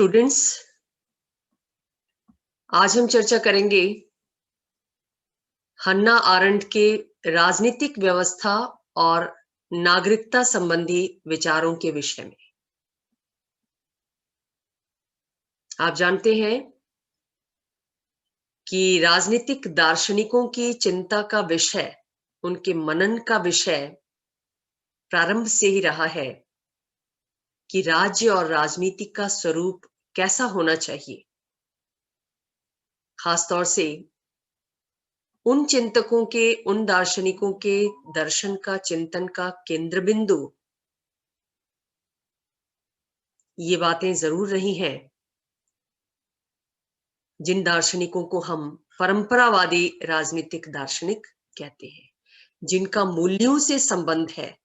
Students, आज हम चर्चा करेंगे हन्ना आरेंट के राजनीतिक व्यवस्था और नागरिकता संबंधी विचारों के विषय में। आप जानते हैं कि राजनीतिक दार्शनिकों की चिंता का विषय, उनके मनन का विषय प्रारंभ से ही रहा है कि राज्य और राजनीति का स्वरूप कैसा होना चाहिए। खासतौर से उन चिंतकों के, उन दार्शनिकों के दर्शन का, चिंतन का केंद्र बिंदु ये बातें जरूर रही हैं जिन दार्शनिकों को हम परंपरावादी राजनीतिक दार्शनिक कहते हैं, जिनका मूल्यों से संबंध है,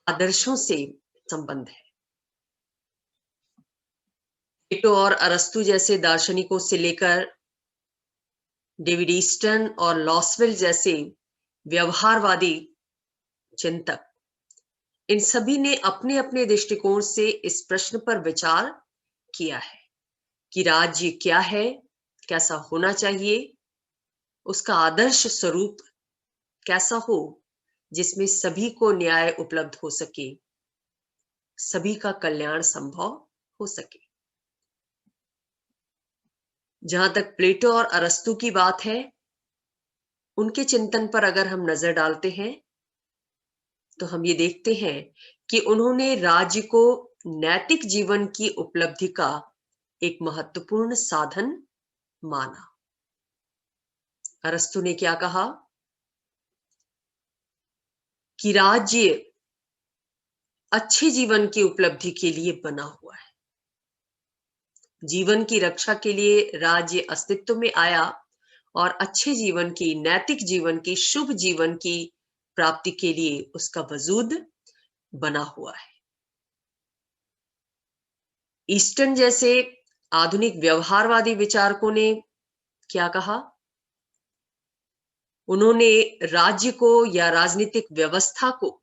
आदर्शों से संबंध है। प्लेटो और अरस्तु जैसे दार्शनिकों से लेकर डेविड ईस्टन और लॉसवेल जैसे व्यवहारवादी चिंतक, इन सभी ने अपने अपने दृष्टिकोण से इस प्रश्न पर विचार किया है कि राज्य क्या है, कैसा होना चाहिए, उसका आदर्श स्वरूप कैसा हो जिसमें सभी को न्याय उपलब्ध हो सके, सभी का कल्याण संभव हो सके। जहां तक प्लेटो और अरस्तु की बात है, उनके चिंतन पर अगर हम नजर डालते हैं तो हम ये देखते हैं कि उन्होंने राज्य को नैतिक जीवन की उपलब्धि का एक महत्वपूर्ण साधन माना। अरस्तु ने क्या कहा कि राज्य अच्छे जीवन की उपलब्धि के लिए बना हुआ है। जीवन की रक्षा के लिए राज्य अस्तित्व में आया और अच्छे जीवन की, नैतिक जीवन की, शुभ जीवन की प्राप्ति के लिए उसका वजूद बना हुआ है। ईस्टर्न जैसे आधुनिक व्यवहारवादी विचारकों ने क्या कहा? उन्होंने राज्य को या राजनीतिक व्यवस्था को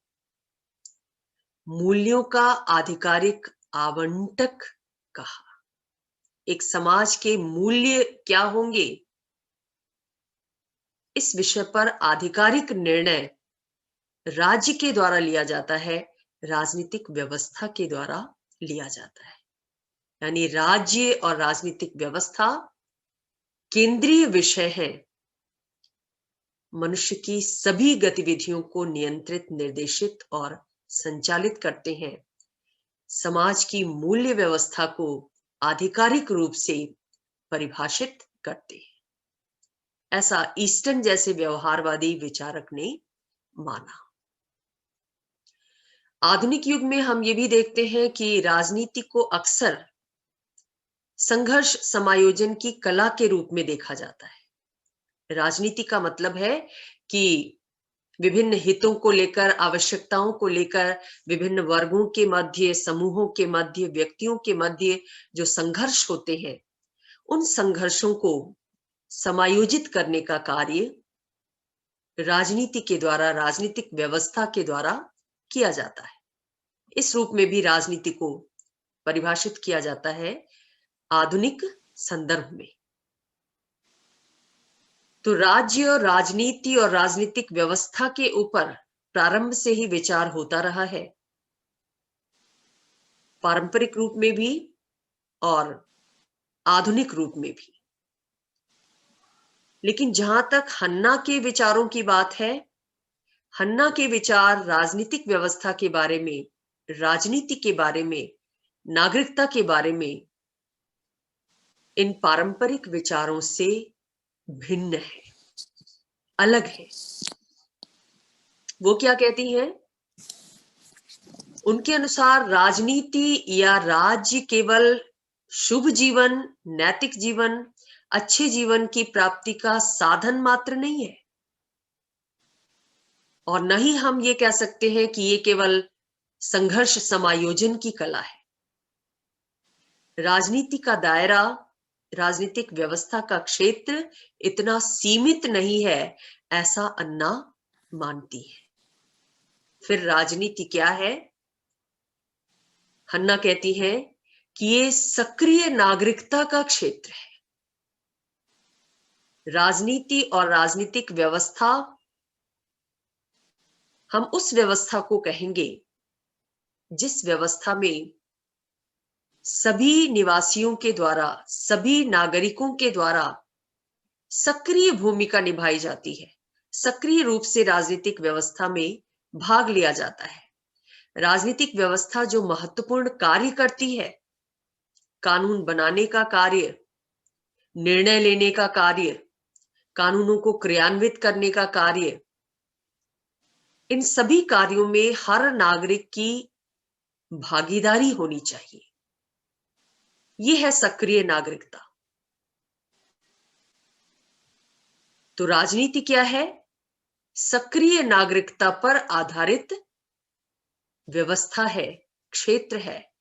मूल्यों का आधिकारिक आवंटक कहा। एक समाज के मूल्य क्या होंगे, इस विषय पर आधिकारिक निर्णय राज्य के द्वारा लिया जाता है, राजनीतिक व्यवस्था के द्वारा लिया जाता है। यानी राज्य और राजनीतिक व्यवस्था केंद्रीय विषय है, मनुष्य की सभी गतिविधियों को नियंत्रित, निर्देशित और संचालित करते हैं। समाज की मूल्य व्यवस्था को आधिकारिक रूप से परिभाषित करते हैं। ऐसा ईस्टर्न जैसे व्यवहारवादी विचारक ने माना। आधुनिक युग में हम ये भी देखते हैं कि राजनीति को अक्सर संघर्ष समायोजन की कला के रूप में देखा जाता है। राजनीति का मतलब है कि विभिन्न हितों को लेकर, आवश्यकताओं को लेकर, विभिन्न वर्गों के मध्य, समूहों के मध्य, व्यक्तियों के मध्य जो संघर्ष होते हैं, उन संघर्षों को समायोजित करने का कार्य राजनीति के द्वारा, राजनीतिक व्यवस्था के द्वारा किया जाता है। इस रूप में भी राजनीति को परिभाषित किया जाता है आधुनिक संदर्भ में। तो राज्य और राजनीति और राजनीतिक व्यवस्था के ऊपर प्रारंभ से ही विचार होता रहा है, पारंपरिक रूप में भी और आधुनिक रूप में भी। लेकिन जहां तक हन्ना के विचारों की बात है, हन्ना के विचार राजनीतिक व्यवस्था के बारे में, राजनीति के बारे में, नागरिकता के बारे में इन पारंपरिक विचारों से भिन्न है, अलग है। वो क्या कहती हैं? उनके अनुसार राजनीति या राज्य केवल शुभ जीवन, नैतिक जीवन, अच्छे जीवन की प्राप्ति का साधन मात्र नहीं है, और न ही हम ये कह सकते हैं कि ये केवल संघर्ष समायोजन की कला है। राजनीति का दायरा, राजनीतिक व्यवस्था का क्षेत्र इतना सीमित नहीं है, ऐसा अन्ना मानती है। फिर राजनीति क्या है? हन्ना कहती है कि ये सक्रिय नागरिकता का क्षेत्र है। राजनीति और राजनीतिक व्यवस्था, हम उस व्यवस्था को कहेंगे जिस व्यवस्था में सभी निवासियों के द्वारा, सभी नागरिकों के द्वारा सक्रिय भूमिका निभाई जाती है। सक्रिय रूप से राजनीतिक व्यवस्था में भाग लिया जाता है। राजनीतिक व्यवस्था जो महत्वपूर्ण कार्य करती है, कानून बनाने का कार्य, निर्णय लेने का कार्य, कानूनों को क्रियान्वित करने का कार्य, इन सभी कार्यों में हर नागरिक की भागीदारी होनी चाहिए। यह है सक्रिय नागरिकता। तो राजनीति क्या है? सक्रिय नागरिकता पर आधारित व्यवस्था है, क्षेत्र है।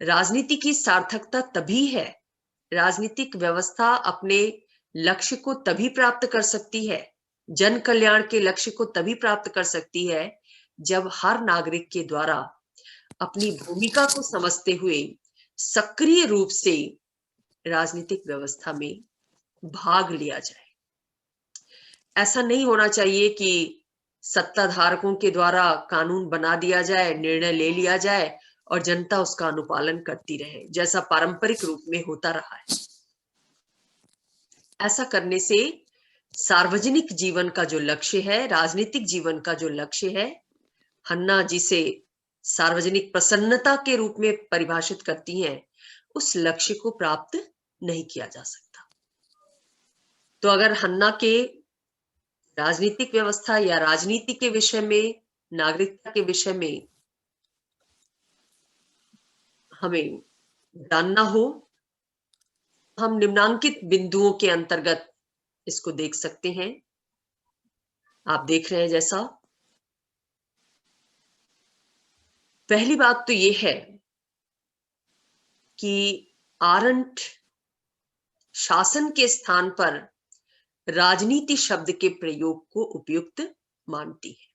राजनीति की सार्थकता तभी है, राजनीतिक व्यवस्था अपने लक्ष्य को तभी प्राप्त कर सकती है, जन कल्याण के लक्ष्य को तभी प्राप्त कर सकती है जब हर नागरिक के द्वारा अपनी भूमिका को समझते हुए सक्रिय रूप से राजनीतिक व्यवस्था में भाग लिया जाए। ऐसा नहीं होना चाहिए कि सत्ताधारकों के द्वारा कानून बना दिया जाए, निर्णय ले लिया जाए और जनता उसका अनुपालन करती रहे, जैसा पारंपरिक रूप में होता रहा है। ऐसा करने से सार्वजनिक जीवन का जो लक्ष्य है, राजनीतिक जीवन का जो लक्ष्य है, हन्ना जिसे सार्वजनिक प्रसन्नता के रूप में परिभाषित करती हैं, उस लक्ष्य को प्राप्त नहीं किया जा सकता। तो अगर हन्ना के राजनीतिक व्यवस्था या राजनीति के विषय में, नागरिकता के विषय में हमें जानना हो, हम निम्नांकित बिंदुओं के अंतर्गत इसको देख सकते हैं। आप देख रहे हैं जैसा, पहली बात तो यह है कि आरंट शासन के स्थान पर राजनीति शब्द के प्रयोग को उपयुक्त मानती है।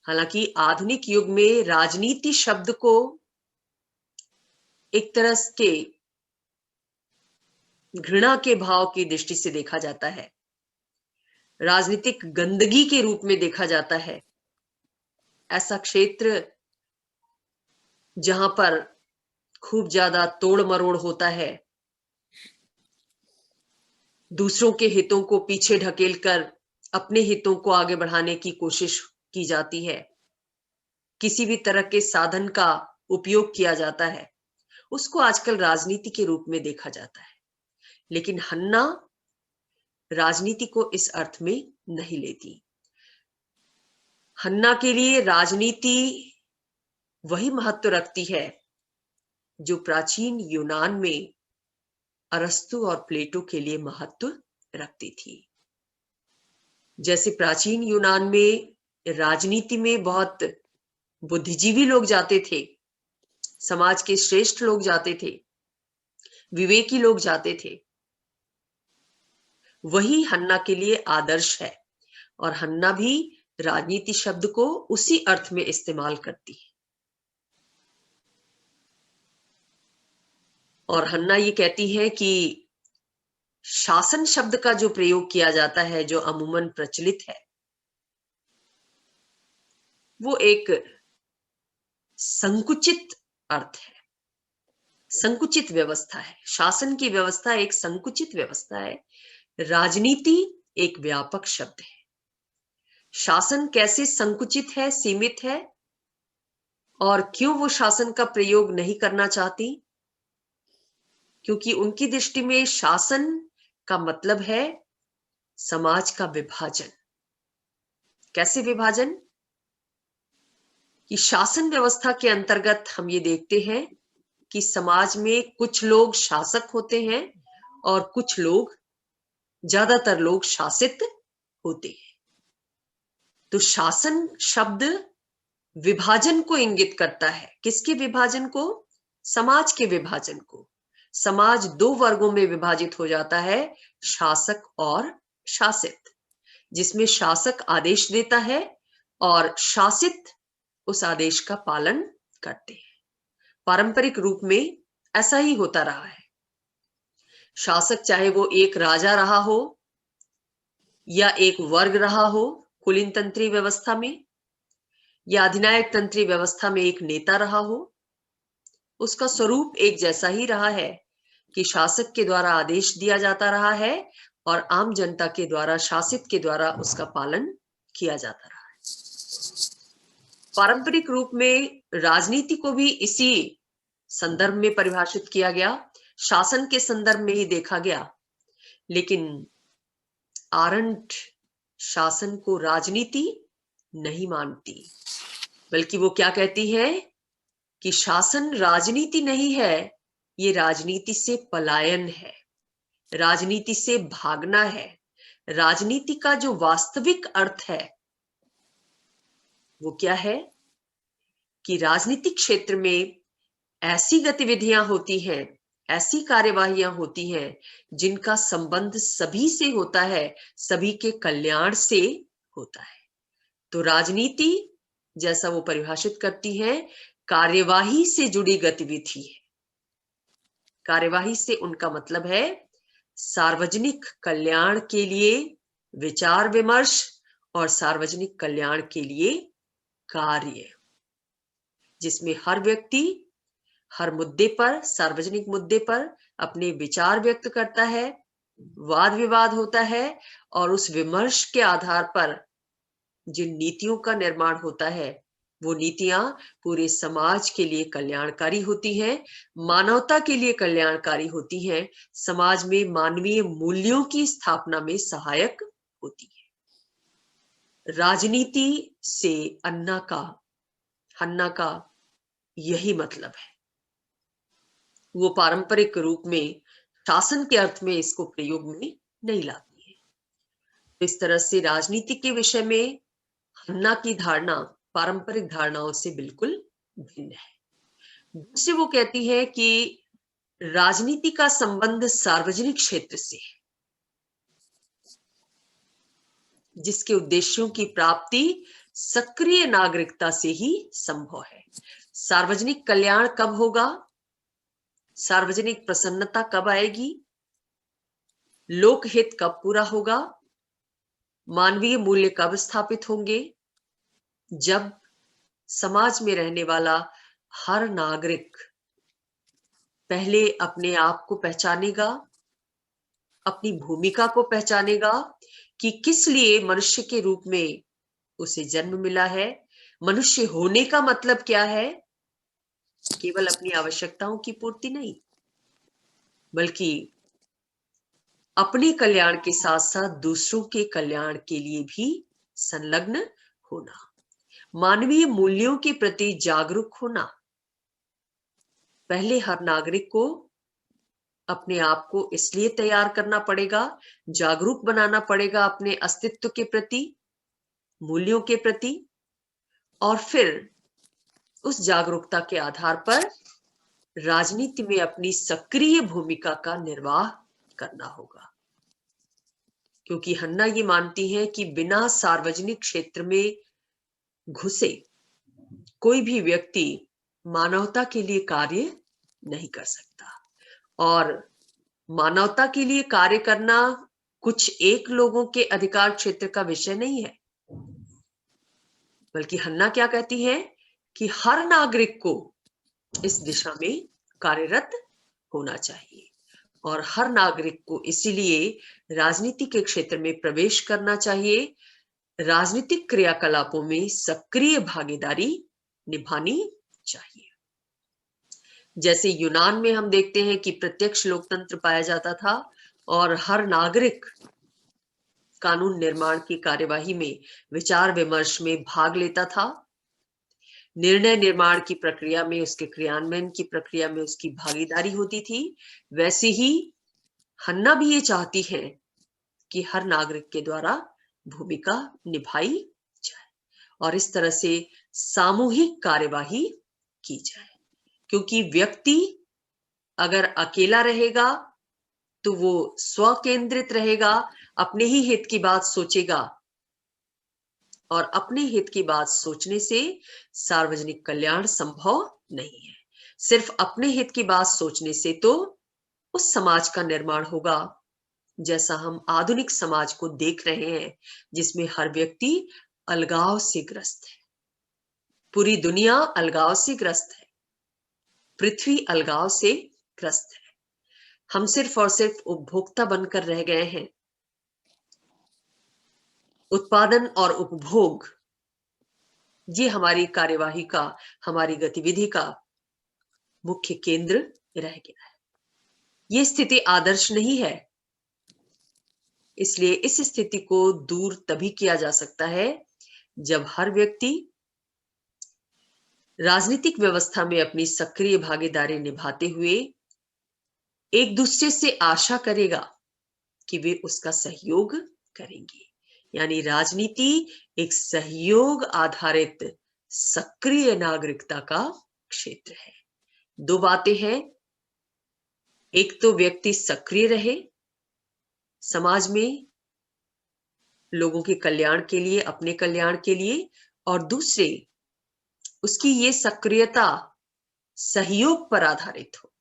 हालांकि आधुनिक युग में राजनीति शब्द को एक तरह के घृणा के भाव की दृष्टि से देखा जाता है, राजनीतिक गंदगी के रूप में देखा जाता है। ऐसा क्षेत्र जहां पर खूब ज्यादा तोड़ मरोड़ होता है, दूसरों के हितों को पीछे ढकेलकर अपने हितों को आगे बढ़ाने की कोशिश की जाती है, किसी भी तरह के साधन का उपयोग किया जाता है, उसको आजकल राजनीति के रूप में देखा जाता है। लेकिन हन्ना राजनीति को इस अर्थ में नहीं लेती। हन्ना के लिए राजनीति वही महत्व रखती है जो प्राचीन यूनान में अरस्तु और प्लेटो के लिए महत्व रखती थी। जैसे प्राचीन यूनान में राजनीति में बहुत बुद्धिजीवी लोग जाते थे, समाज के श्रेष्ठ लोग जाते थे, विवेकी लोग जाते थे, वही हन्ना के लिए आदर्श है। और हन्ना भी राजनीति शब्द को उसी अर्थ में इस्तेमाल करती है। और हन्ना ये कहती है कि शासन शब्द का जो प्रयोग किया जाता है, जो अमूमन प्रचलित है, वो एक संकुचित अर्थ है, संकुचित व्यवस्था है। शासन की व्यवस्था एक संकुचित व्यवस्था है, राजनीति एक व्यापक शब्द है। शासन कैसे संकुचित है, सीमित है, और क्यों वो शासन का प्रयोग नहीं करना चाहती? क्योंकि उनकी दृष्टि में शासन का मतलब है समाज का विभाजन। कैसे विभाजन? कि शासन व्यवस्था के अंतर्गत हम ये देखते हैं कि समाज में कुछ लोग शासक होते हैं और कुछ लोग, ज्यादातर लोग शासित होते हैं। तो शासन शब्द विभाजन को इंगित करता है। किसके विभाजन को? समाज के विभाजन को। समाज दो वर्गों में विभाजित हो जाता है, शासक और शासित, जिसमें शासक आदेश देता है और शासित उस आदेश का पालन करते हैं। पारंपरिक रूप में ऐसा ही होता रहा है। शासक चाहे वो एक राजा रहा हो या एक वर्ग रहा हो कुलीन तंत्री व्यवस्था में, या अधिनायक तंत्री व्यवस्था में एक नेता रहा हो, उसका स्वरूप एक जैसा ही रहा है कि शासक के द्वारा आदेश दिया जाता रहा है और आम जनता के द्वारा, शासित के द्वारा उसका पालन किया जाता रहा है। पारंपरिक रूप में राजनीति को भी इसी संदर्भ में परिभाषित किया गया, शासन के संदर्भ में ही देखा गया। लेकिन आरंट शासन को राजनीति नहीं मानती, बल्कि वो क्या कहती है कि शासन राजनीति नहीं है, ये राजनीति से पलायन है, राजनीति से भागना है। राजनीति का जो वास्तविक अर्थ है वो क्या है कि राजनीतिक क्षेत्र में ऐसी गतिविधियां होती हैं, ऐसी कार्यवाहियां होती हैं जिनका संबंध सभी से होता है, सभी के कल्याण से होता है। तो राजनीति, जैसा वो परिभाषित करती है, कार्यवाही से जुड़ी गतिविधि है। कार्यवाही से उनका मतलब है सार्वजनिक कल्याण के लिए विचार विमर्श और सार्वजनिक कल्याण के लिए कार्य, जिसमें हर व्यक्ति हर मुद्दे पर, सार्वजनिक मुद्दे पर अपने विचार व्यक्त करता है, वाद विवाद होता है और उस विमर्श के आधार पर जिन नीतियों का निर्माण होता है वो नीतियां पूरे समाज के लिए कल्याणकारी होती हैं, मानवता के लिए कल्याणकारी होती हैं, समाज में मानवीय मूल्यों की स्थापना में सहायक होती है। राजनीति से हन्ना का यही मतलब है। वो पारंपरिक रूप में शासन के अर्थ में इसको प्रयोग में नहीं लाती है। तो इस तरह से राजनीति के विषय में हन्ना की धारणा पारंपरिक धारणाओं से बिल्कुल भिन्न है। दूसरी वो कहती है कि राजनीति का संबंध सार्वजनिक क्षेत्र से है, जिसके उद्देश्यों की प्राप्ति सक्रिय नागरिकता से ही संभव है। सार्वजनिक कल्याण कब होगा, सार्वजनिक प्रसन्नता कब आएगी, लोकहित कब पूरा होगा, मानवीय मूल्य कब स्थापित होंगे, जब समाज में रहने वाला हर नागरिक पहले अपने आप को पहचानेगा, अपनी भूमिका को पहचानेगा कि किस लिए मनुष्य के रूप में उसे जन्म मिला है, मनुष्य होने का मतलब क्या है। केवल अपनी आवश्यकताओं की पूर्ति नहीं, बल्कि अपने कल्याण के साथ साथ दूसरों के कल्याण के लिए भी संलग्न होना, मानवीय मूल्यों के प्रति जागरूक होना। पहले हर नागरिक को अपने आप को इसलिए तैयार करना पड़ेगा, जागरूक बनाना पड़ेगा अपने अस्तित्व के प्रति, मूल्यों के प्रति, और फिर उस जागरूकता के आधार पर राजनीति में अपनी सक्रिय भूमिका का निर्वाह करना होगा। क्योंकि हन्ना ये मानती है कि बिना सार्वजनिक क्षेत्र में घुसे कोई भी व्यक्ति मानवता के लिए कार्य नहीं कर सकता। और मानवता के लिए कार्य करना कुछ एक लोगों के अधिकार क्षेत्र का विषय नहीं है, बल्कि हन्ना क्या कहती है कि हर नागरिक को इस दिशा में कार्यरत होना चाहिए और हर नागरिक को इसीलिए राजनीति के क्षेत्र में प्रवेश करना चाहिए, राजनीतिक क्रियाकलापों में सक्रिय भागीदारी निभानी चाहिए। जैसे यूनान में हम देखते हैं कि प्रत्यक्ष लोकतंत्र पाया जाता था और हर नागरिक कानून निर्माण की कार्यवाही में, विचार विमर्श में भाग लेता था, निर्णय निर्माण की प्रक्रिया में, उसके क्रियान्वयन की प्रक्रिया में उसकी भागीदारी होती थी। वैसे ही हन्ना भी ये चाहती है कि हर नागरिक के द्वारा भूमिका निभाई जाए और इस तरह से सामूहिक कार्यवाही की जाए। क्योंकि व्यक्ति अगर अकेला रहेगा तो वो स्व केंद्रित रहेगा, अपने ही हित की बात सोचेगा और अपने हित की बात सोचने से सार्वजनिक कल्याण संभव नहीं है। सिर्फ अपने हित की बात सोचने से तो उस समाज का निर्माण होगा जैसा हम आधुनिक समाज को देख रहे हैं, जिसमें हर व्यक्ति अलगाव से ग्रस्त है। पूरी दुनिया अलगाव से ग्रस्त है, पृथ्वी अलगाव से ग्रस्त है। हम सिर्फ और सिर्फ उपभोक्ता बनकर रह गए हैं। उत्पादन और उपभोग, ये हमारी कार्यवाही का, हमारी गतिविधि का मुख्य केंद्र रह गया है। ये स्थिति आदर्श नहीं है। इसलिए इस स्थिति को दूर तभी किया जा सकता है जब हर व्यक्ति राजनीतिक व्यवस्था में अपनी सक्रिय भागीदारी निभाते हुए एक दूसरे से आशा करेगा कि वे उसका सहयोग करेंगे। यानी राजनीति एक सहयोग आधारित सक्रिय नागरिकता का क्षेत्र है। दो बातें हैं, एक तो व्यक्ति सक्रिय रहे समाज में लोगों के कल्याण के लिए, अपने कल्याण के लिए, और दूसरे उसकी ये सक्रियता सहयोग पर आधारित हो।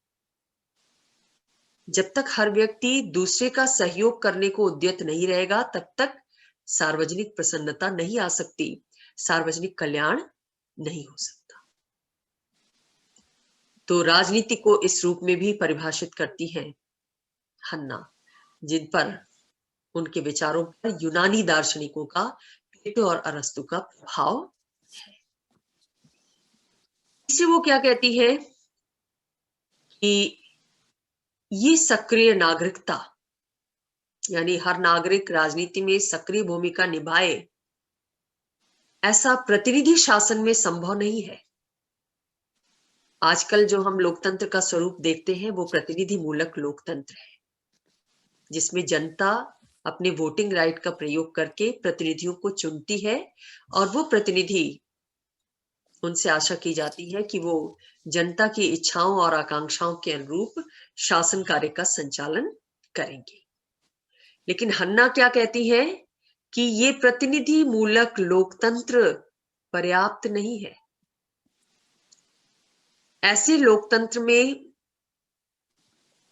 जब तक हर व्यक्ति दूसरे का सहयोग करने को उद्यत नहीं रहेगा, तब तक सार्वजनिक प्रसन्नता नहीं आ सकती, सार्वजनिक कल्याण नहीं हो सकता। तो राजनीति को इस रूप में भी परिभाषित करती है हन्ना, जिन पर उनके विचारों पर यूनानी दार्शनिकों का, प्लेटो और अरस्तु का प्रभाव है। इससे वो क्या कहती है कि ये सक्रिय नागरिकता, यानी हर नागरिक राजनीति में सक्रिय भूमिका निभाए, ऐसा प्रतिनिधि शासन में संभव नहीं है। आजकल जो हम लोकतंत्र का स्वरूप देखते हैं वो प्रतिनिधि मूलक लोकतंत्र है, जिसमें जनता अपने वोटिंग राइट का प्रयोग करके प्रतिनिधियों को चुनती है और वो प्रतिनिधि, उनसे आशा की जाती है कि वो जनता की इच्छाओं और आकांक्षाओं के अनुरूप शासन कार्य का संचालन करेंगे। लेकिन हन्ना क्या कहती है कि ये प्रतिनिधि मूलक लोकतंत्र पर्याप्त नहीं है। ऐसे लोकतंत्र में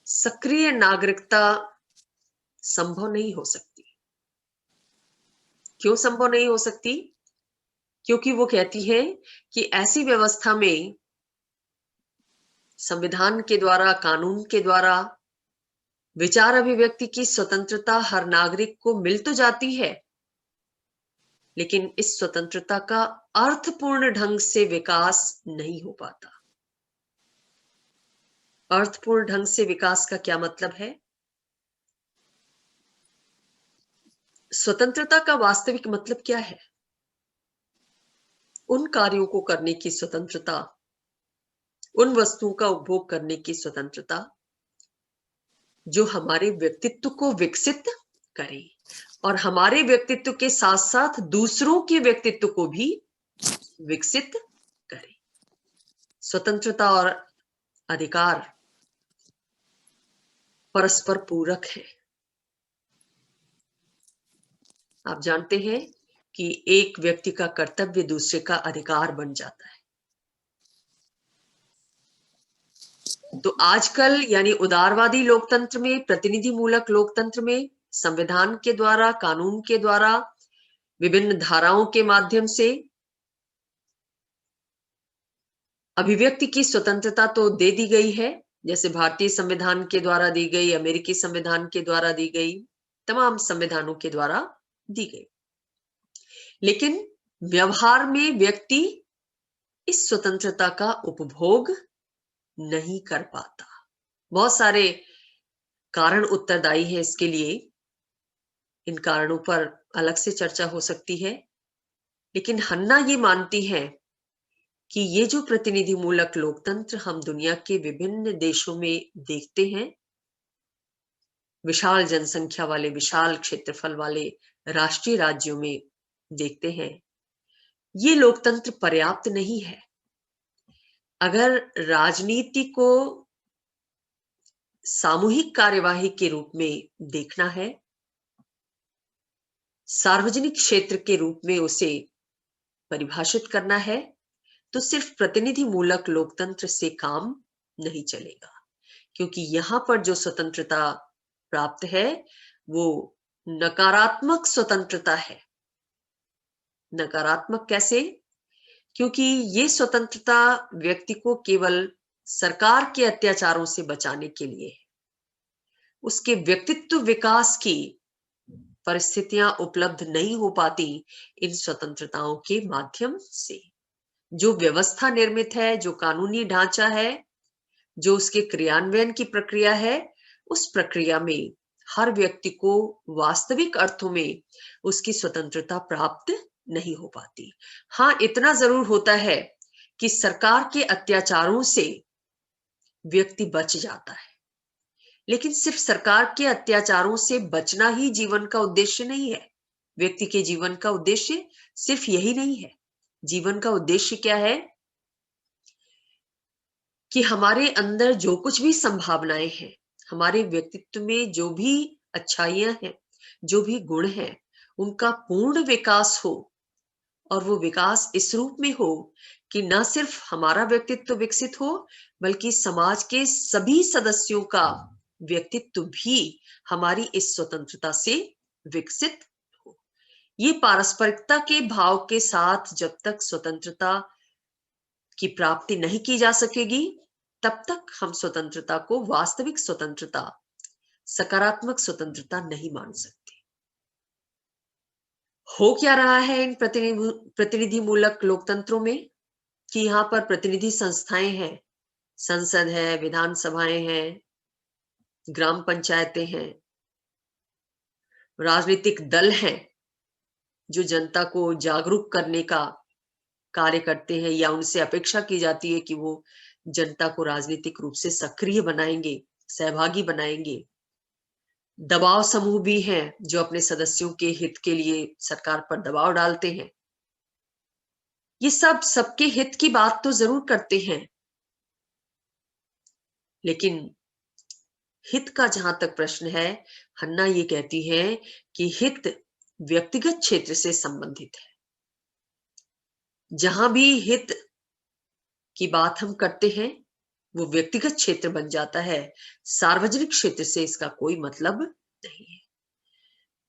सक्रिय नागरिकता संभव नहीं हो सकती। क्यों संभव नहीं हो सकती? क्योंकि वो कहती है कि ऐसी व्यवस्था में संविधान के द्वारा, कानून के द्वारा विचार अभिव्यक्ति की स्वतंत्रता हर नागरिक को मिल तो जाती है, लेकिन इस स्वतंत्रता का अर्थपूर्ण ढंग से विकास नहीं हो पाता। अर्थपूर्ण ढंग से विकास का क्या मतलब है? स्वतंत्रता का वास्तविक मतलब क्या है? उन कार्यों को करने की स्वतंत्रता, उन वस्तुओं का उपभोग करने की स्वतंत्रता जो हमारे व्यक्तित्व को विकसित करे और हमारे व्यक्तित्व के साथ साथ दूसरों के व्यक्तित्व को भी विकसित करे। स्वतंत्रता और अधिकार परस्पर पूरक है। आप जानते हैं कि एक व्यक्ति का कर्तव्य दूसरे का अधिकार बन जाता है। तो आजकल यानी उदारवादी लोकतंत्र में, प्रतिनिधि मूलक लोकतंत्र में संविधान के द्वारा, कानून के द्वारा, विभिन्न धाराओं के माध्यम से अभिव्यक्ति की स्वतंत्रता तो दे दी गई है, जैसे भारतीय संविधान के द्वारा दी गई, अमेरिकी संविधान के द्वारा दी गई, तमाम संविधानों के द्वारा दी गई। लेकिन व्यवहार में व्यक्ति इस स्वतंत्रता का उपभोग नहीं कर पाता। बहुत सारे कारण उत्तरदायी है इसके लिए। इन कारणों पर अलग से चर्चा हो सकती है, लेकिन हन्ना ये मानती है कि ये जो प्रतिनिधि मूलक लोकतंत्र हम दुनिया के विभिन्न देशों में देखते हैं, विशाल जनसंख्या वाले, विशाल क्षेत्रफल वाले राष्ट्रीय राज्यों में देखते हैं, ये लोकतंत्र पर्याप्त नहीं है। अगर राजनीति को सामूहिक कार्यवाही के रूप में देखना है, सार्वजनिक क्षेत्र के रूप में उसे परिभाषित करना है, तो सिर्फ प्रतिनिधि मूलक लोकतंत्र से काम नहीं चलेगा, क्योंकि यहाँ पर जो स्वतंत्रता प्राप्त है वो नकारात्मक स्वतंत्रता है। नकारात्मक कैसे? क्योंकि ये स्वतंत्रता व्यक्ति को केवल सरकार के अत्याचारों से बचाने के लिए है। उसके व्यक्तित्व विकास की परिस्थितियां उपलब्ध नहीं हो पाती इन स्वतंत्रताओं के माध्यम से। जो व्यवस्था निर्मित है, जो कानूनी ढांचा है, जो उसके क्रियान्वयन की प्रक्रिया है, उस प्रक्रिया में हर व्यक्ति को वास्तविक अर्थों में उसकी स्वतंत्रता प्राप्त नहीं हो पाती। हाँ, इतना जरूर होता है कि सरकार के अत्याचारों से व्यक्ति बच जाता है, लेकिन सिर्फ सरकार के अत्याचारों से बचना ही जीवन का उद्देश्य नहीं है। व्यक्ति के जीवन का उद्देश्य सिर्फ यही नहीं है। जीवन का उद्देश्य क्या है? कि हमारे अंदर जो कुछ भी संभावनाएं हैं, हमारे व्यक्तित्व में जो भी अच्छाइयां हैं, जो भी गुण हैं, उनका पूर्ण विकास हो। और वो विकास इस रूप में हो कि न सिर्फ हमारा व्यक्तित्व विकसित हो, बल्कि समाज के सभी सदस्यों का व्यक्तित्व भी हमारी इस स्वतंत्रता से विकसित हो। ये पारस्परिकता के भाव के साथ जब तक स्वतंत्रता की प्राप्ति नहीं की जा सकेगी, तब तक हम स्वतंत्रता को वास्तविक स्वतंत्रता, सकारात्मक स्वतंत्रता नहीं मान सकते। हो क्या रहा है इन प्रतिनिधि मूलक लोकतंत्रों में कि यहाँ पर प्रतिनिधि संस्थाएं हैं, संसद है, विधानसभाएं हैं, ग्राम पंचायतें हैं, राजनीतिक दल हैं जो जनता को जागरूक करने का कार्य करते हैं, या उनसे अपेक्षा की जाती है कि वो जनता को राजनीतिक रूप से सक्रिय बनाएंगे, सहभागी बनाएंगे। दबाव समूह भी हैं जो अपने सदस्यों के हित के लिए सरकार पर दबाव डालते हैं। ये सब सबके हित की बात तो जरूर करते हैं, लेकिन हित का जहां तक प्रश्न है, हन्ना ये कहती है कि हित व्यक्तिगत क्षेत्र से संबंधित है। जहां भी हित की बात हम करते हैं वो व्यक्तिगत क्षेत्र बन जाता है, सार्वजनिक क्षेत्र से इसका कोई मतलब नहीं है।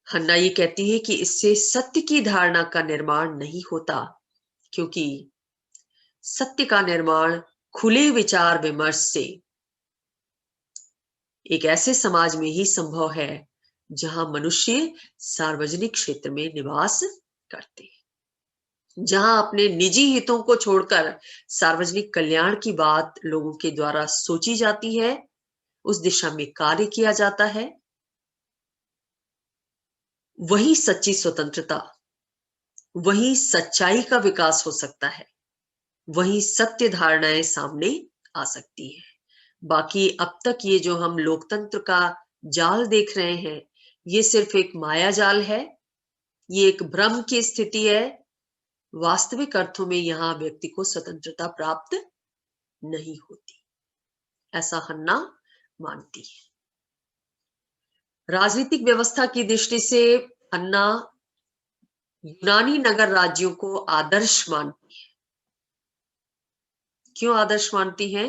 हन्ना ये कहती है कि इससे सत्य की धारणा का निर्माण नहीं होता, क्योंकि सत्य का निर्माण खुले विचार विमर्श से एक ऐसे समाज में ही संभव है जहां मनुष्य सार्वजनिक क्षेत्र में निवास करते हैं, जहां अपने निजी हितों को छोड़कर सार्वजनिक कल्याण की बात लोगों के द्वारा सोची जाती है, उस दिशा में कार्य किया जाता है। वही सच्ची स्वतंत्रता, वही सच्चाई का विकास हो सकता है, वही सत्य धारणाएं सामने आ सकती है। बाकी अब तक ये जो हम लोकतंत्र का जाल देख रहे हैं, ये सिर्फ एक माया जाल है, ये एक भ्रम की स्थिति है। वास्तविक अर्थों में यहाँ व्यक्ति को स्वतंत्रता प्राप्त नहीं होती, ऐसा हन्ना मानती है। राजनीतिक व्यवस्था की दृष्टि से हन्ना यूनानी नगर राज्यों को आदर्श मानती है। क्यों आदर्श मानती है?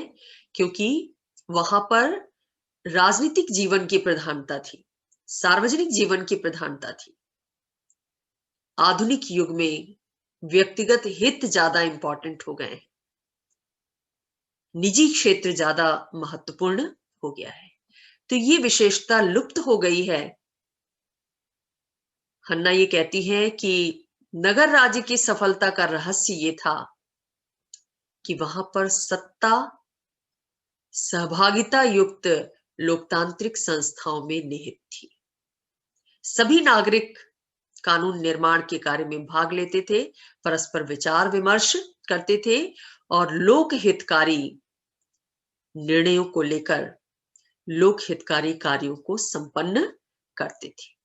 क्योंकि वहां पर राजनीतिक जीवन की प्रधानता थी, सार्वजनिक जीवन की प्रधानता थी। आधुनिक युग में व्यक्तिगत हित ज्यादा इंपॉर्टेंट हो गए, निजी क्षेत्र ज्यादा महत्वपूर्ण हो गया है, तो ये विशेषता लुप्त हो गई है। हन्ना ये कहती है कि नगर राज्य की सफलता का रहस्य ये था कि वहां पर सत्ता सहभागिता युक्त लोकतांत्रिक संस्थाओं में निहित थी। सभी नागरिक कानून निर्माण के कार्य में भाग लेते थे, परस्पर विचार विमर्श करते थे और लोक हितकारी निर्णयों को लेकर लोक हितकारी कार्यों को संपन्न करते थे।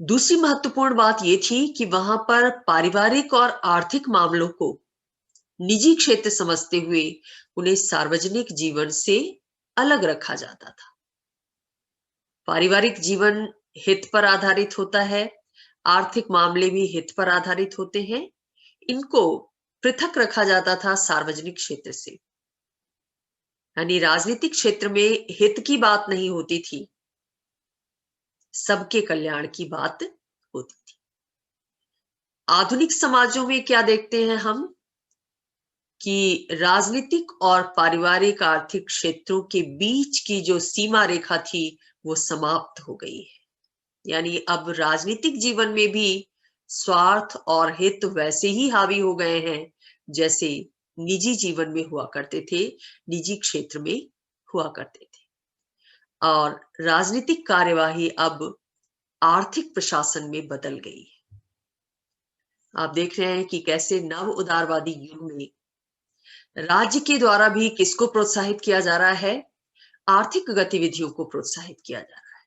दूसरी महत्वपूर्ण बात यह थी कि वहां पर पारिवारिक और आर्थिक मामलों को निजी क्षेत्र समझते हुए उन्हें सार्वजनिक जीवन से अलग रखा जाता था। पारिवारिक जीवन हित पर आधारित होता है, आर्थिक मामले भी हित पर आधारित होते हैं, इनको पृथक रखा जाता था सार्वजनिक क्षेत्र से। यानी राजनीतिक क्षेत्र में हित की बात नहीं होती थी, सबके कल्याण की बात होती थी। आधुनिक समाजों में क्या देखते हैं हम कि राजनीतिक और पारिवारिक आर्थिक क्षेत्रों के बीच की जो सीमा रेखा थी वो समाप्त हो गई है। यानी अब राजनीतिक जीवन में भी स्वार्थ और हित वैसे ही हावी हो गए हैं जैसे निजी जीवन में हुआ करते थे, निजी क्षेत्र में हुआ करते थे। और राजनीतिक कार्यवाही अब आर्थिक प्रशासन में बदल गई है। आप देख रहे हैं कि कैसे नव उदारवादी युग में राज्य के द्वारा भी किसको प्रोत्साहित किया जा रहा है? आर्थिक गतिविधियों को प्रोत्साहित किया जा रहा है।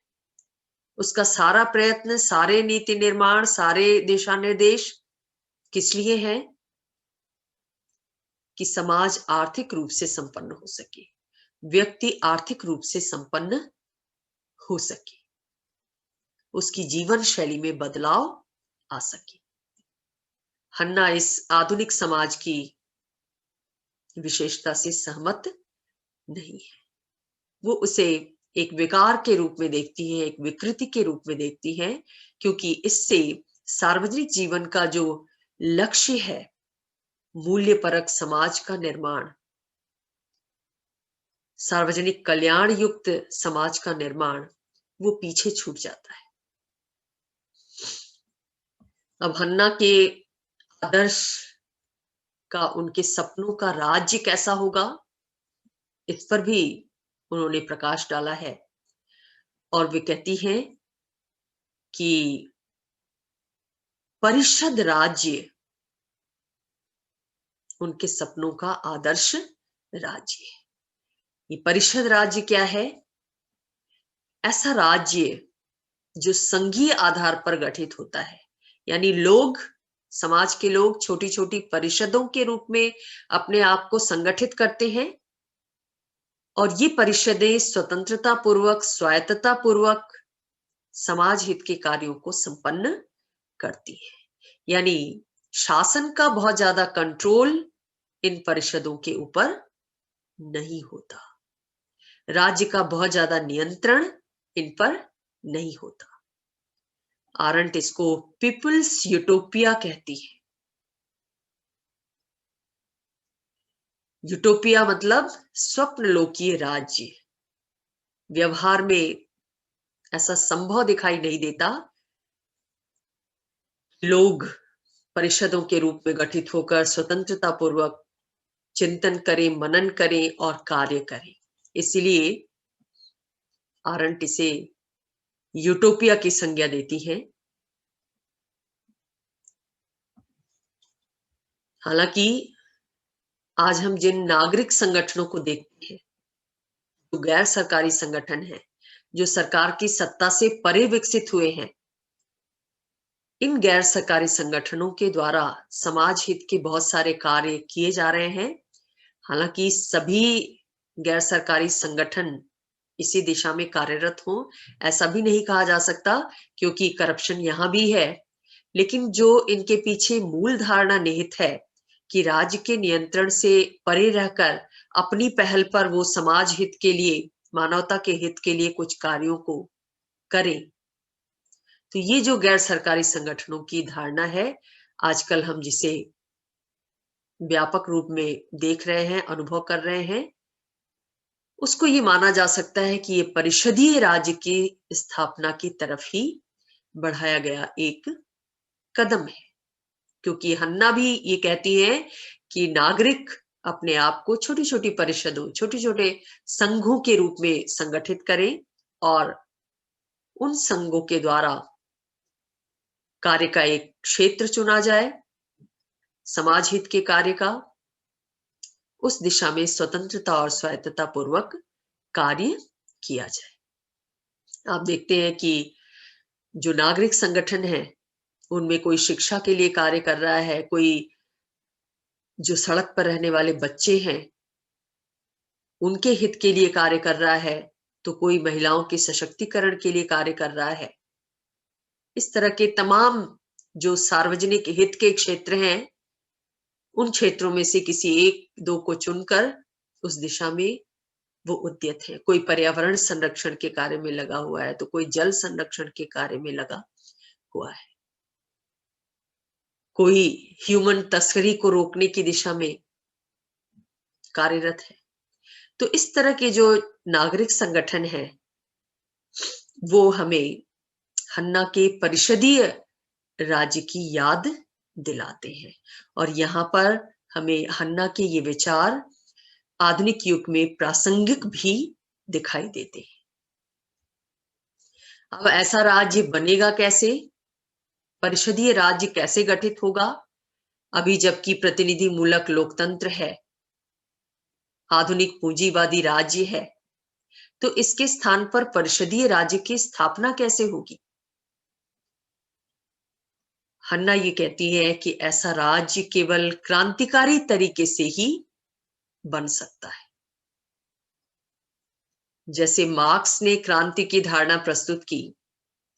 उसका सारा प्रयत्न, सारे नीति निर्माण, सारे दिशा निर्देश किस लिए है? कि समाज आर्थिक रूप से संपन्न हो सके, व्यक्ति आर्थिक रूप से संपन्न हो सके, उसकी जीवन शैली में बदलाव आ सके। हन्ना इस आधुनिक समाज की विशेषता से सहमत नहीं है। वो उसे एक विकार के रूप में देखती है, एक विकृति के रूप में देखती है, क्योंकि इससे सार्वजनिक जीवन का जो लक्ष्य है, मूल्यपरक समाज का निर्माण, सार्वजनिक कल्याण युक्त समाज का निर्माण, वो पीछे छूट जाता है। अब हन्ना के आदर्श का, उनके सपनों का राज्य कैसा होगा, इस पर भी उन्होंने प्रकाश डाला है। और वे कहती हैं कि परिषद राज्य उनके सपनों का आदर्श राज्य है। ये परिषद राज्य क्या है? ऐसा राज्य जो संघीय आधार पर गठित होता है, यानी लोग, समाज के लोग छोटी छोटी परिषदों के रूप में अपने आप को संगठित करते हैं और ये परिषदें स्वतंत्रता पूर्वक, स्वायत्तता पूर्वक समाज हित के कार्यों को संपन्न करती है। यानी शासन का बहुत ज्यादा कंट्रोल इन परिषदों के ऊपर नहीं होता, राज्य का बहुत ज्यादा नियंत्रण इन पर नहीं होता। आरंट इसको पीपल्स यूटोपिया कहती है। यूटोपिया मतलब स्वप्नलोकीय राज्य। व्यवहार में ऐसा संभव दिखाई नहीं देता, लोग परिषदों के रूप में गठित होकर स्वतंत्रता पूर्वक चिंतन करें, मनन करें और कार्य करें। इसलिए आरंट इसे यूटोपिया की संज्ञा देती है। हालांकि आज हम जिन नागरिक संगठनों को देखते हैं, जो गैर सरकारी संगठन हैं, जो सरकार की सत्ता से परे विकसित हुए हैं, इन गैर सरकारी संगठनों के द्वारा समाज हित के बहुत सारे कार्य किए जा रहे हैं। हालांकि सभी गैर सरकारी संगठन इसी दिशा में कार्यरत हों, ऐसा भी नहीं कहा जा सकता, क्योंकि करप्शन यहां भी है। लेकिन जो इनके पीछे मूल धारणा निहित है कि राज्य के नियंत्रण से परे रहकर अपनी पहल पर वो समाज हित के लिए, मानवता के हित के लिए कुछ कार्यों को करें, तो ये जो गैर सरकारी संगठनों की धारणा है, आजकल हम जिसे व्यापक रूप में देख रहे हैं, अनुभव कर रहे हैं, उसको ये माना जा सकता है कि ये परिषदीय राज्य की स्थापना की तरफ ही बढ़ाया गया एक कदम है। क्योंकि हन्ना भी ये कहती है कि नागरिक अपने आप को छोटी छोटी परिषदों, छोटे छोटे संघों के रूप में संगठित करें और उन संघों के द्वारा कार्य का एक क्षेत्र चुना जाए, समाज हित के कार्य का, उस दिशा में स्वतंत्रता और स्वायत्तता पूर्वक कार्य किया जाए। आप देखते हैं कि जो नागरिक संगठन है, उनमें कोई शिक्षा के लिए कार्य कर रहा है, कोई जो सड़क पर रहने वाले बच्चे हैं उनके हित के लिए कार्य कर रहा है, तो कोई महिलाओं के सशक्तिकरण के लिए कार्य कर रहा है। इस तरह के तमाम जो सार्वजनिक हित के क्षेत्र हैं, उन क्षेत्रों में से किसी एक दो को चुनकर उस दिशा में वो उद्यत है। कोई पर्यावरण संरक्षण के कार्य में लगा हुआ है, तो कोई जल संरक्षण के कार्य में लगा हुआ है, कोई ह्यूमन तस्करी को रोकने की दिशा में कार्यरत है। तो इस तरह के जो नागरिक संगठन हैं, वो हमें हन्ना के परिषदीय राज्य की याद दिलाते हैं। और यहाँ पर हमें हन्ना के ये विचार आधुनिक युग में प्रासंगिक भी दिखाई देते हैं। अब ऐसा राज्य बनेगा कैसे? परिषदीय राज्य कैसे गठित होगा? अभी जबकि प्रतिनिधि मूलक लोकतंत्र है, आधुनिक पूंजीवादी राज्य है, तो इसके स्थान पर परिषदीय राज्य की स्थापना कैसे होगी? हन्ना ये कहती है कि ऐसा राज्य केवल क्रांतिकारी तरीके से ही बन सकता है। जैसे मार्क्स ने क्रांति की धारणा प्रस्तुत की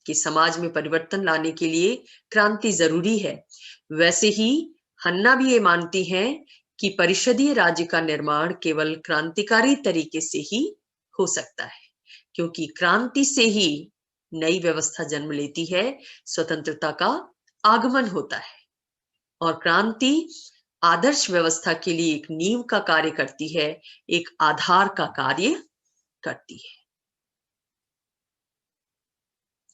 कि समाज में परिवर्तन लाने के लिए क्रांति जरूरी है, वैसे ही हन्ना भी ये मानती हैं कि परिषदीय राज्य का निर्माण केवल क्रांतिकारी तरीके से ही हो सकता है, क्योंकि क्रांति से ही नई व्यवस्था जन्म लेती है, स्वतंत्रता का आगमन होता है, और क्रांति आदर्श व्यवस्था के लिए एक नींव का कार्य करती है, एक आधार का कार्य करती है।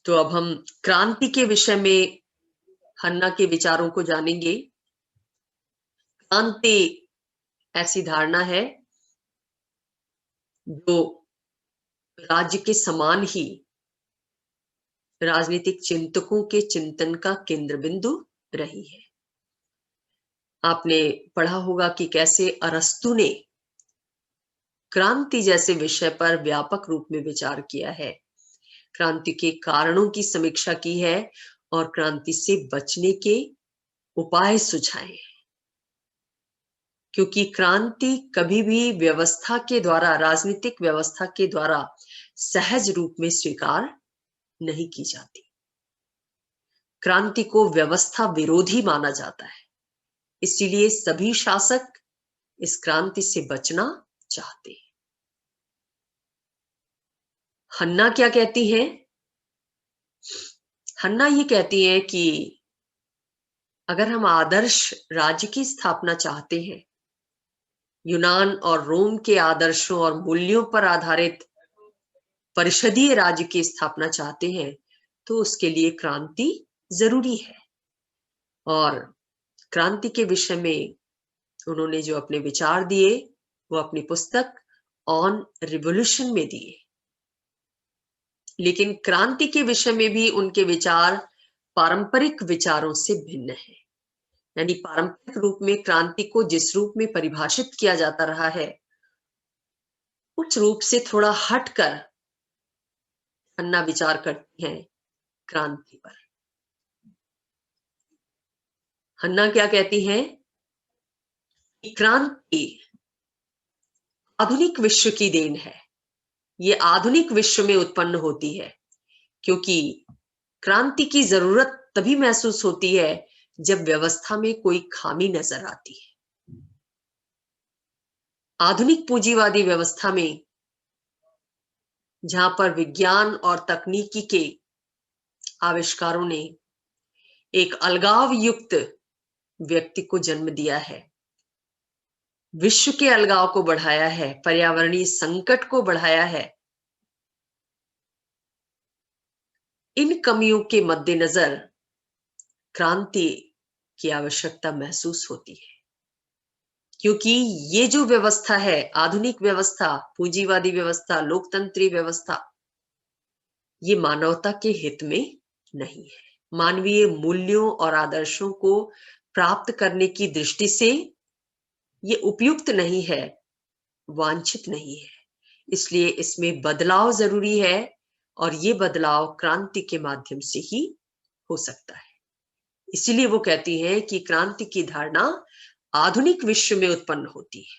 तो अब हम क्रांति के विषय में हन्ना के विचारों को जानेंगे। क्रांति ऐसी धारणा है जो राज्य के समान ही राजनीतिक चिंतकों के चिंतन का केंद्र बिंदु रही है। आपने पढ़ा होगा कि कैसे अरस्तु ने क्रांति जैसे विषय पर व्यापक रूप में विचार किया है, क्रांति के कारणों की समीक्षा की है और क्रांति से बचने के उपाय सुझाए हैं। क्योंकि क्रांति कभी भी व्यवस्था के द्वारा, राजनीतिक व्यवस्था के द्वारा सहज रूप में स्वीकार नहीं की जाती। क्रांति को व्यवस्था विरोधी माना जाता है, इसीलिए सभी शासक इस क्रांति से बचना चाहते हैं। हन्ना क्या कहती है? हन्ना ये कहती है कि अगर हम आदर्श राज्य की स्थापना चाहते हैं, यूनान और रोम के आदर्शों और मूल्यों पर आधारित परिषदीय राज्य की स्थापना चाहते हैं, तो उसके लिए क्रांति जरूरी है। और क्रांति के विषय में उन्होंने जो अपने विचार दिए, वो अपनी पुस्तक ऑन रिवॉल्यूशन में दिए। लेकिन क्रांति के विषय में भी उनके विचार पारंपरिक विचारों से भिन्न है। यानी पारंपरिक रूप में क्रांति को जिस रूप में परिभाषित किया जाता रहा है, उस रूप से थोड़ा हटकर अन्ना विचार करती हैं क्रांति पर। हन्ना क्या कहती हैं? क्रांति आधुनिक विश्व की देन है। ये आधुनिक विश्व में उत्पन्न होती है, क्योंकि क्रांति की जरूरत तभी महसूस होती है जब व्यवस्था में कोई खामी नजर आती है। आधुनिक पूंजीवादी व्यवस्था में, जहां पर विज्ञान और तकनीकी के आविष्कारों ने एक अलगाव युक्त व्यक्ति को जन्म दिया है, विश्व के अलगाव को बढ़ाया है, पर्यावरणीय संकट को बढ़ाया है, इन कमियों के मद्देनजर क्रांति की आवश्यकता महसूस होती है। क्योंकि ये जो व्यवस्था है, आधुनिक व्यवस्था, पूंजीवादी व्यवस्था, लोकतंत्री व्यवस्था, ये मानवता के हित में नहीं है। मानवीय मूल्यों और आदर्शों को प्राप्त करने की दृष्टि से ये उपयुक्त नहीं है, वांछित नहीं है। इसलिए इसमें बदलाव जरूरी है, और ये बदलाव क्रांति के माध्यम से ही हो सकता है। इसलिए वो कहती है कि क्रांति की धारणा आधुनिक विश्व में उत्पन्न होती है,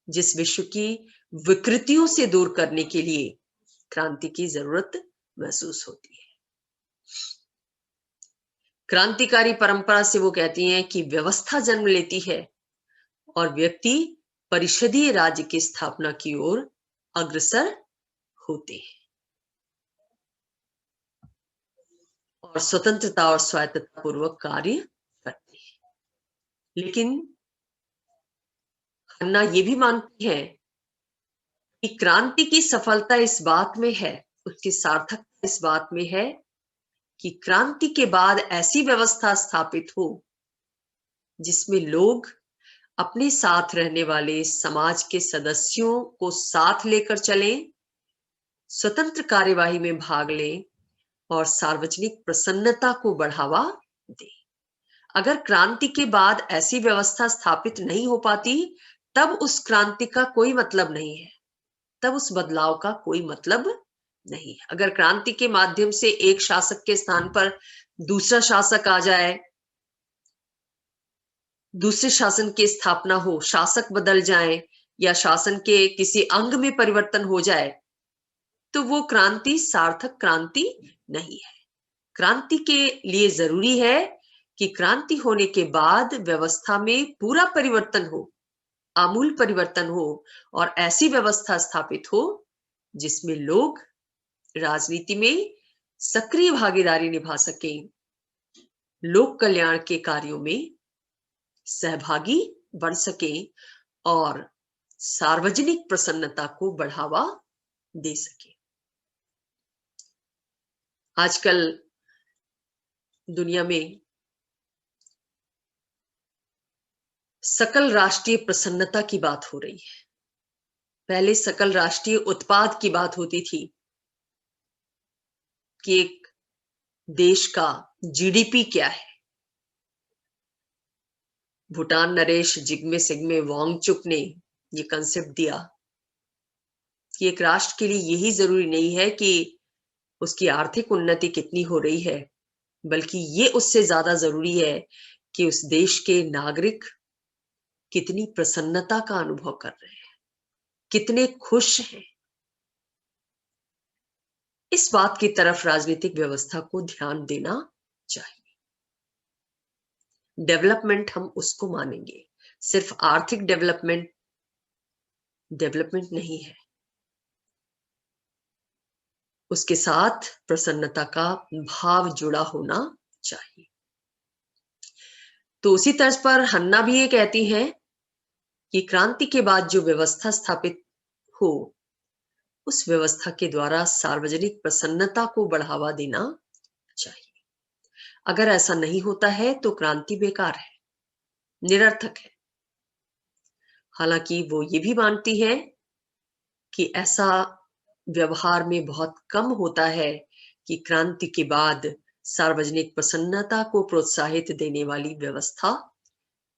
जिस विश्व की विकृतियों से दूर करने के लिए क्रांति की जरूरत महसूस होती है। क्रांतिकारी परंपरा से वो कहती हैं कि व्यवस्था जन्म लेती है और व्यक्ति परिषदीय राज्य की स्थापना की ओर अग्रसर होते हैं और स्वतंत्रता और स्वायत्तता पूर्वक कार्य करते हैं। लेकिन हन्ना ये भी मानती है कि क्रांति की सफलता इस बात में है, उसकी सार्थकता इस बात में है कि क्रांति के बाद ऐसी व्यवस्था स्थापित हो जिसमें लोग अपने साथ रहने वाले समाज के सदस्यों को साथ लेकर चलें, स्वतंत्र कार्यवाही में भाग लें और सार्वजनिक प्रसन्नता को बढ़ावा दें। अगर क्रांति के बाद ऐसी व्यवस्था स्थापित नहीं हो पाती, तब उस क्रांति का कोई मतलब नहीं है, तब उस बदलाव का कोई मतलब नहीं है। अगर क्रांति के माध्यम से एक शासक के स्थान पर दूसरा शासक आ जाए, दूसरे शासन की स्थापना हो, शासक बदल जाए या शासन के किसी अंग में परिवर्तन हो जाए, तो वो क्रांति सार्थक क्रांति नहीं है। क्रांति के लिए जरूरी है कि क्रांति होने के बाद व्यवस्था में पूरा परिवर्तन हो, आमूल परिवर्तन हो और ऐसी व्यवस्था स्थापित हो जिसमें लोग राजनीति में सक्रिय भागीदारी निभा सकें, लोक कल्याण के कार्यों में सहभागी बन सकें और सार्वजनिक प्रसन्नता को बढ़ावा दे सके। आजकल दुनिया में सकल राष्ट्रीय प्रसन्नता की बात हो रही है। पहले सकल राष्ट्रीय उत्पाद की बात होती थी कि एक देश का जीडीपी क्या है। भूटान नरेश जिग्मे सिग्मे वांगचुक ने ये कंसेप्ट दिया कि एक राष्ट्र के लिए यही जरूरी नहीं है कि उसकी आर्थिक उन्नति कितनी हो रही है, बल्कि ये उससे ज्यादा जरूरी है कि उस देश के नागरिक कितनी प्रसन्नता का अनुभव कर रहे हैं, कितने खुश हैं। इस बात की तरफ राजनीतिक व्यवस्था को ध्यान देना चाहिए। डेवलपमेंट हम उसको मानेंगे, सिर्फ आर्थिक डेवलपमेंट नहीं है, उसके साथ प्रसन्नता का भाव जुड़ा होना चाहिए। तो उसी तर्ज पर हन्ना भी ये कहती है कि क्रांति के बाद जो व्यवस्था स्थापित हो, उस व्यवस्था के द्वारा सार्वजनिक प्रसन्नता को बढ़ावा देना चाहिए। अगर ऐसा नहीं होता है तो क्रांति बेकार है, निरर्थक है। हालांकि वो ये भी मानती है कि ऐसा व्यवहार में बहुत कम होता है कि क्रांति के बाद सार्वजनिक प्रसन्नता को प्रोत्साहित देने वाली व्यवस्था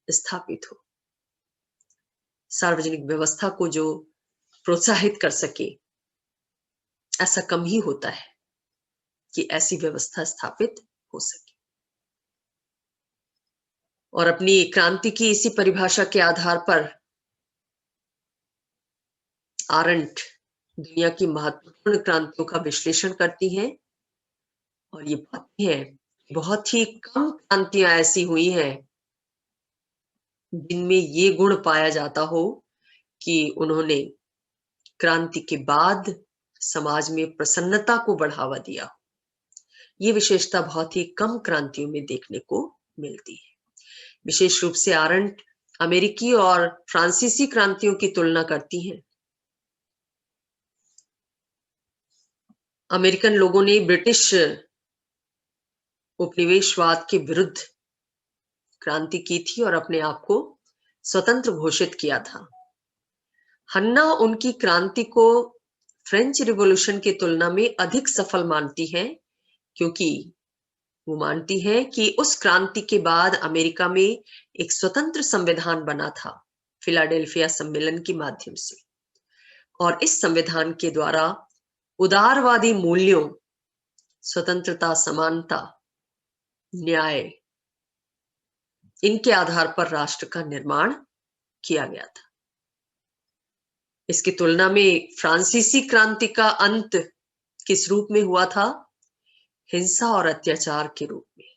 स्थापित हो। सार्वजनिक व्यवस्था को जो प्रोत्साहित कर सके, ऐसा कम ही होता है कि ऐसी व्यवस्था स्थापित हो सके। और अपनी क्रांति की इसी परिभाषा के आधार पर आरंट दुनिया की महत्वपूर्ण क्रांतियों का विश्लेषण करती हैं और ये पाती हैं बहुत ही कम क्रांतियां ऐसी हुई हैं जिनमें ये गुण पाया जाता हो कि उन्होंने क्रांति के बाद समाज में प्रसन्नता को बढ़ावा दिया। ये विशेषता बहुत ही कम क्रांतियों में देखने को मिलती है। विशेष रूप से आरंट अमेरिकी और फ्रांसीसी क्रांतियों की तुलना करती हैं। अमेरिकन लोगों ने ब्रिटिश उपनिवेशवाद के विरुद्ध क्रांति की थी और अपने आप को स्वतंत्र घोषित किया था। हन्ना उनकी क्रांति को फ्रेंच रिवॉल्यूशन की तुलना में अधिक सफल मानती है, क्योंकि वो मानती है कि उस क्रांति के बाद अमेरिका में एक स्वतंत्र संविधान बना था फिलाडेल्फिया सम्मेलन के माध्यम से, और इस संविधान के द्वारा उदारवादी मूल्यों, स्वतंत्रता, समानता, न्याय, इनके आधार पर राष्ट्र का निर्माण किया गया था। इसकी तुलना में फ्रांसीसी क्रांति का अंत किस रूप में हुआ था? हिंसा और अत्याचार के रूप में।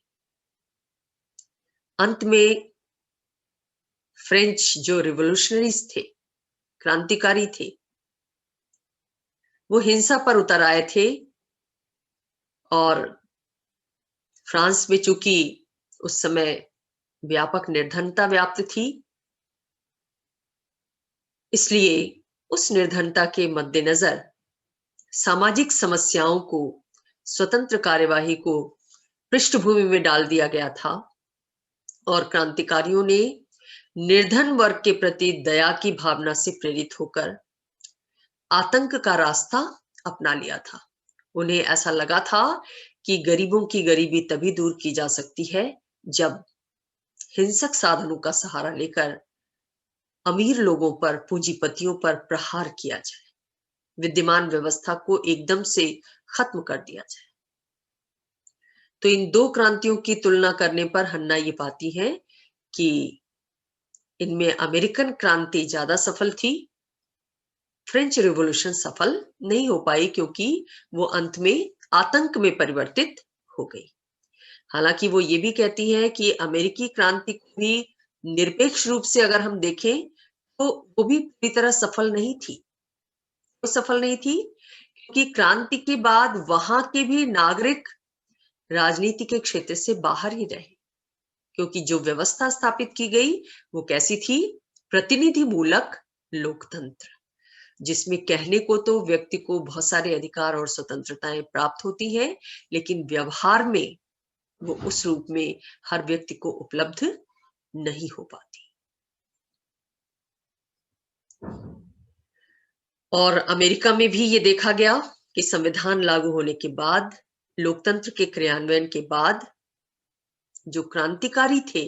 अंत में फ्रेंच जो रिवॉल्यूशनरीज थे, क्रांतिकारी थे, वो हिंसा पर उतर आए थे और फ्रांस में चूंकि उस समय व्यापक निर्धनता व्याप्त थी, इसलिए उस निर्धनता के मद्देनजर सामाजिक समस्याओं को, स्वतंत्र कार्यवाही को पृष्ठभूमि में डाल दिया गया था और क्रांतिकारियों ने निर्धन वर्ग के प्रति दया की भावना से प्रेरित होकर आतंक का रास्ता अपना लिया था। उन्हें ऐसा लगा था कि गरीबों की गरीबी तभी दूर की जा सकती है जब हिंसक साधनों का सहारा लेकर अमीर लोगों पर, पूंजीपतियों पर प्रहार किया जाए, विद्यमान व्यवस्था को एकदम से खत्म कर दिया जाए। तो इन दो क्रांतियों की तुलना करने पर हन्ना ये पाती है कि इनमें अमेरिकन क्रांति ज्यादा सफल थी, फ्रेंच रिवॉल्यूशन सफल नहीं हो पाई क्योंकि वो अंत में आतंक में परिवर्तित हो गई। हालांकि वो ये भी कहती है कि अमेरिकी क्रांति को भी निरपेक्ष रूप से अगर हम देखें तो वो भी पूरी तरह सफल नहीं थी। वो सफल नहीं थी क्योंकि क्रांति के बाद वहां के भी नागरिक राजनीति के क्षेत्र से बाहर ही रहे, क्योंकि जो व्यवस्था स्थापित की गई वो कैसी थी? प्रतिनिधि मूलक लोकतंत्र, जिसमें कहने को तो व्यक्ति को बहुत सारे अधिकार और स्वतंत्रताएं प्राप्त होती हैं, लेकिन व्यवहार में वो उस रूप में हर व्यक्ति को उपलब्ध नहीं हो पाती। और अमेरिका में भी ये देखा गया कि संविधान लागू होने के बाद, लोकतंत्र के क्रियान्वयन के बाद जो क्रांतिकारी थे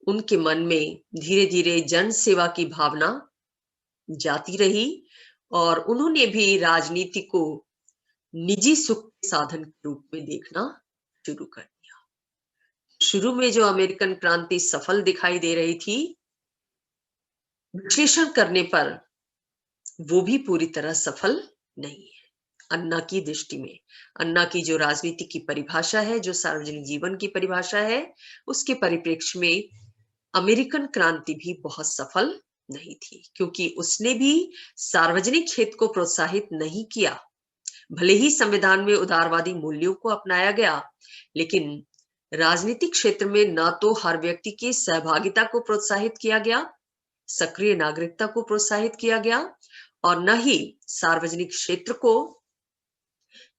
उनके मन में धीरे धीरे जन सेवा की भावना जाती रही और उन्होंने भी राजनीति को निजी सुख के साधन के रूप में देखना शुरू कर दिया। शुरू में जो अमेरिकन क्रांति सफल दिखाई दे रही थी, विश्लेषण करने पर वो भी पूरी तरह सफल नहीं है। अन्ना की दृष्टि में, अन्ना की जो राजनीति की परिभाषा है, जो सार्वजनिक जीवन की परिभाषा है, उसके परिप्रेक्ष्य में अमेरिकन क्रांति भी बहुत सफल नहीं थी, क्योंकि उसने भी सार्वजनिक हित को प्रोत्साहित नहीं किया। भले ही संविधान में उदारवादी मूल्यों को अपनाया गया, लेकिन राजनीतिक क्षेत्र में न तो हर व्यक्ति की सहभागिता को प्रोत्साहित किया गया, सक्रिय नागरिकता को प्रोत्साहित किया गया, और न ही सार्वजनिक क्षेत्र को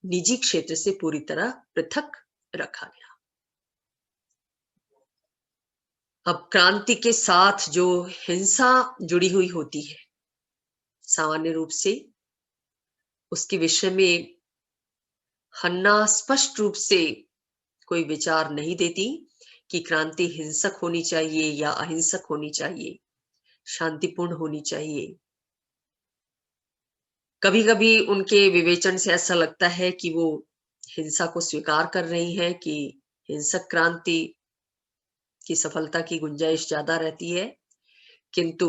निजी क्षेत्र से पूरी तरह पृथक रखा गया। अब क्रांति के साथ जो हिंसा जुड़ी हुई होती है, सामान्य रूप से उसके विषय में हन्ना स्पष्ट रूप से कोई विचार नहीं देती कि क्रांति हिंसक होनी चाहिए या अहिंसक होनी चाहिए, शांतिपूर्ण होनी चाहिए। कभी कभी उनके विवेचन से ऐसा लगता है कि वो हिंसा को स्वीकार कर रही हैं, कि हिंसक क्रांति की सफलता की गुंजाइश ज्यादा रहती है, किंतु